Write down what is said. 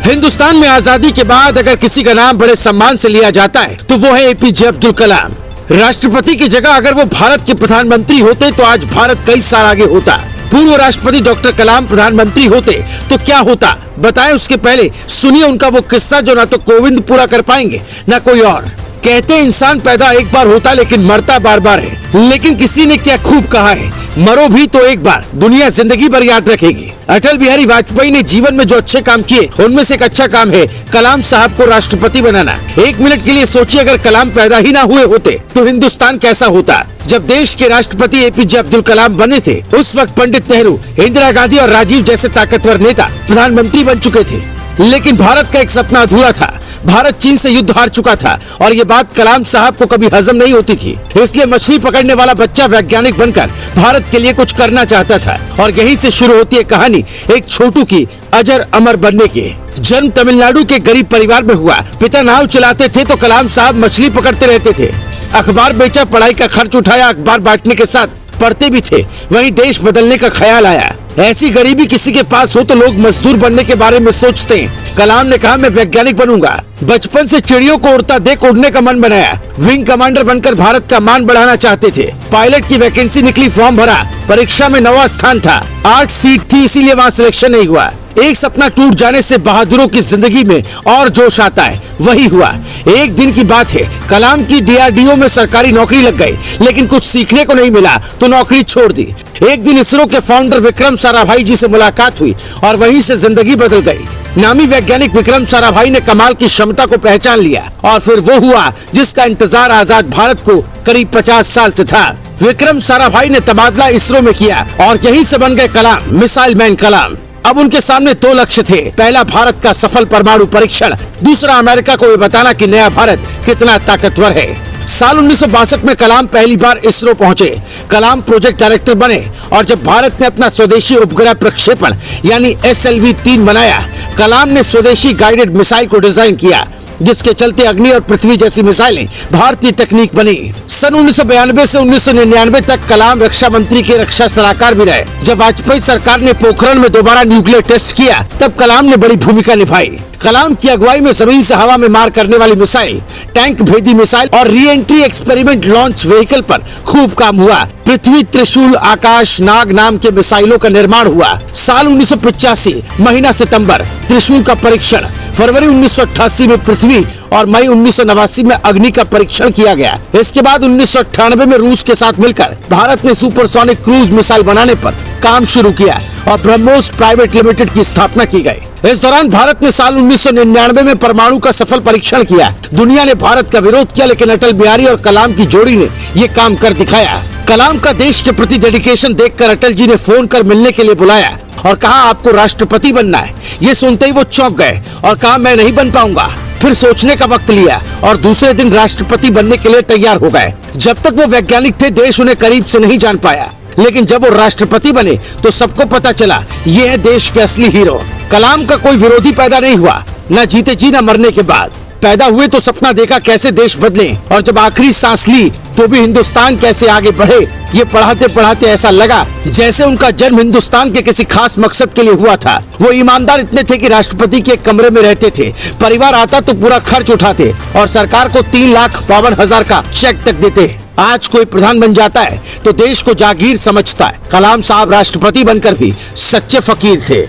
हिंदुस्तान में आजादी के बाद अगर किसी का नाम बड़े सम्मान से लिया जाता है तो वो है एपीजे अब्दुल कलाम। राष्ट्रपति की जगह अगर वो भारत के प्रधानमंत्री होते तो आज भारत कई साल आगे होता। पूर्व राष्ट्रपति डॉक्टर कलाम प्रधानमंत्री होते तो क्या होता बताएं। उसके पहले सुनिए उनका वो किस्सा जो ना तो कोविंद पूरा कर पाएंगे ना कोई और। कहते हैं इंसान पैदा एक बार होता लेकिन मरता बार बार है। लेकिन किसी ने क्या खूब कहा है, मरो भी तो एक बार, दुनिया जिंदगी भर याद रखेगी। अटल बिहारी वाजपेयी ने जीवन में जो अच्छे काम किए उनमें से एक अच्छा काम है कलाम साहब को राष्ट्रपति बनाना। एक मिनट के लिए सोचिए, अगर कलाम पैदा ही ना हुए होते तो हिंदुस्तान कैसा होता। जब देश के राष्ट्रपति एपीजे अब्दुल कलाम बने थे उस वक्त पंडित नेहरू, इंदिरा गांधी और राजीव जैसे ताकतवर नेता प्रधानमंत्री बन चुके थे। लेकिन भारत का एक सपना अधूरा था। भारत चीन से युद्ध हार चुका था और ये बात कलाम साहब को कभी हजम नहीं होती थी। इसलिए मछली पकड़ने वाला बच्चा वैज्ञानिक बनकर भारत के लिए कुछ करना चाहता था। और यहीं से शुरू होती है कहानी एक छोटू की अजर अमर बनने की। जन्म तमिलनाडु के गरीब परिवार में हुआ। पिता नाव चलाते थे तो कलाम साहब मछली पकड़ते रहते थे। अखबार बेचा, पढ़ाई का खर्च उठाया, अखबार बांटने के साथ पढ़ते भी थे। वहीं देश बदलने का ख्याल आया। ऐसी गरीबी किसी के पास हो तो लोग मजदूर बनने के बारे में सोचते हैं। कलाम ने कहा मैं वैज्ञानिक बनूंगा। बचपन से चिड़ियों को उड़ता देख उड़ने का मन बनाया। विंग कमांडर बनकर भारत का मान बढ़ाना चाहते थे। पायलट की वैकेंसी निकली, फॉर्म भरा, परीक्षा में 9वां स्थान था। 8 सीट थी, इसीलिए वहाँ सिलेक्शन नहीं हुआ। एक सपना टूट जाने से बहादुरों की जिंदगी में और जोश आता है, वही हुआ। एक दिन की बात है, कलाम की डीआरडीओ में सरकारी नौकरी लग गई, लेकिन कुछ सीखने को नहीं मिला तो नौकरी छोड़ दी। एक दिन इसरो के फाउंडर विक्रम साराभाई जी से मुलाकात हुई और वहीं से जिंदगी बदल गई। नामी वैज्ञानिक विक्रम साराभाई ने कमाल की क्षमता को पहचान लिया और फिर वो हुआ जिसका इंतजार आजाद भारत को करीब 50 साल से था। विक्रम साराभाई ने तबादला इसरो में किया और यहीं से बन गए कलाम, मिसाइल मैन कलाम। अब उनके सामने 2 लक्ष्य थे। पहला भारत का सफल परमाणु परीक्षण, दूसरा अमेरिका को ये बताना कि नया भारत कितना ताकतवर है। साल 1962 में कलाम पहली बार इसरो पहुंचे। कलाम प्रोजेक्ट डायरेक्टर बने और जब भारत ने अपना स्वदेशी उपग्रह प्रक्षेपण यानी SLV-3 बनाया, कलाम ने स्वदेशी गाइडेड मिसाइल को डिजाइन किया, जिसके चलते अग्नि और पृथ्वी जैसी मिसाइलें भारतीय तकनीक बनी। सन 1992 से 1999 तक कलाम रक्षा मंत्री के रक्षा सलाहकार भी रहे। जब वाजपेयी सरकार ने पोखरण में दोबारा न्यूक्लियर टेस्ट किया तब कलाम ने बड़ी भूमिका निभाई। कलाम की अगुवाई में जमीन से हवा में मार करने वाली मिसाइल, टैंक भेदी मिसाइल और re entry experiment launch vehicle पर खूब काम हुआ। पृथ्वी, त्रिशूल, आकाश नाग नाम के मिसाइलों का निर्माण हुआ। साल 1985 महीना सितंबर त्रिशूल का परीक्षण, फरवरी 1988 में पृथ्वी और मई 1989 में अग्नि का परीक्षण किया गया। इसके बाद 1998 में रूस के साथ मिलकर भारत ने सुपरसोनिक क्रूज मिसाइल बनाने पर काम शुरू किया और ब्रह्मोस प्राइवेट लिमिटेड की स्थापना की गई। इस दौरान भारत ने साल 1999 में परमाणु का सफल परीक्षण किया। दुनिया ने भारत का विरोध किया, लेकिन अटल बिहारी और कलाम की जोड़ी ने ये काम कर दिखाया। कलाम का देश के प्रति डेडिकेशन देखकर अटल जी ने फोन कर मिलने के लिए बुलाया और कहा आपको राष्ट्रपति बनना है। ये सुनते ही वो चौंक गए और कहा मैं नहीं बन पाऊंगा। फिर सोचने का वक्त लिया और दूसरे दिन राष्ट्रपति बनने के लिए तैयार हो गए। जब तक वो वैज्ञानिक थे देश उन्हें करीब से नहीं जान पाया, लेकिन जब वो राष्ट्रपति बने तो सबको पता चला ये है देश के असली हीरो। कलाम का कोई विरोधी पैदा नहीं हुआ, न जीते जी न मरने के बाद। पैदा हुए तो सपना देखा कैसे देश बदले और जब आखिरी सांस ली तो भी हिंदुस्तान कैसे आगे बढ़े। ये पढ़ाते पढ़ाते ऐसा लगा जैसे उनका जन्म हिंदुस्तान के किसी खास मकसद के लिए हुआ था। वो ईमानदार इतने थे कि राष्ट्रपति के कमरे में रहते थे, परिवार आता तो पूरा खर्च उठाते और सरकार को 3,52,000 का चेक तक देते। आज कोई प्रधान बन जाता है तो देश को जागीर समझता है। कलाम साहब राष्ट्रपति बनकर भी सच्चे फकीर थे।